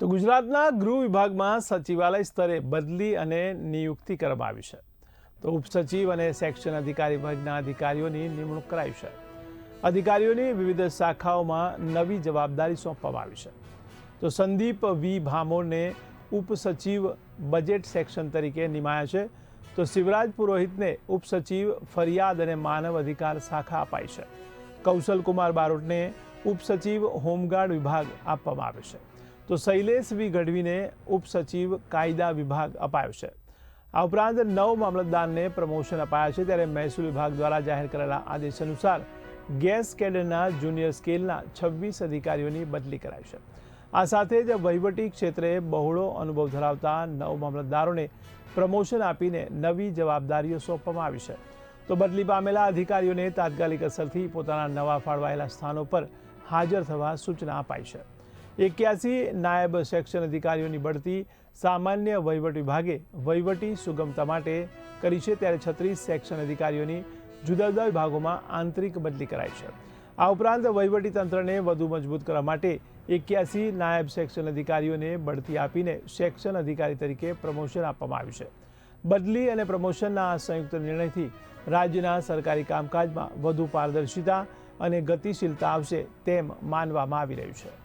તો ગુજરાતના ગૃહ વિભાગમાં સચિવાલય સ્તરે બદલી અને નિયુક્તિ કરવામાં આવી છે. તો ઉપસચિવ અને સેક્શન અધિકારી વર્ગના અધિકારીઓની નિમણૂક કરાઈ છે. અધિકારીઓની વિવિધ શાખાઓમાં નવી જવાબદારી સોંપવામાં આવી છે. તો સંદીપ વી ભામોરને ઉપસચિવ બજેટ સેક્શન તરીકે નિમાયા છે. તો શિવરાજ પુરોહિતને ઉપસચિવ ફરિયાદ અને માનવ અધિકાર શાખા અપાઈ છે. કૌશલ કુમાર બારોટને ઉપસચિવ હોમગાર્ડ વિભાગ આપવામાં આવ્યો છે. તો શૈલેષ વી ગઢવીને ઉપસચિવ કાયદા વિભાગ અપાયો છે. આ ઉપરાંત 9 મામલતદારને પ્રમોશન અપાયા છે. ત્યારે મહેસૂલ વિભાગ દ્વારા જાહેર કરેલા આદેશ અનુસાર ગેસ કેડરના જુનિયર સ્કેલના 26 અધિકારીઓની બદલી કરાઈ છે. આ સાથે જ વહીવટી ક્ષેત્રે બહોળો અનુભવ ધરાવતા 9 મામલતદારોને પ્રમોશન આપીને નવી જવાબદારીઓ સોંપવામાં આવી છે. તો બદલી પામેલા અધિકારીઓને તાત્કાલિક અસરથી પોતાના નવા ફાળવાયેલા સ્થાનો પર હાજર થવા સૂચના અપાઈ છે. 81 નાયબ સેક્શન અધિકારીઓની બઢતી સામાન્ય વહીવટ વિભાગે વહીવટી સુગમતા માટે કરી છે. ત્યારે 36 સેક્શન અધિકારીઓની જુદા જુદા વિભાગોમાં આંતરિક બદલી કરાઈ છે. આ ઉપરાંત વહીવટી તંત્રને વધુ મજબૂત કરવા માટે 81 નાયબ સેક્શન અધિકારીઓને બઢતી આપીને સેક્શન અધિકારી તરીકે પ્રમોશન આપવામાં આવ્યું છે. બદલી અને પ્રમોશનના આ સંયુક્ત નિર્ણયથી રાજ્યના સરકારી કામકાજમાં વધુ પારદર્શિતા અને ગતિશીલતા આવશે તેમ માનવામાં આવી રહ્યું છે.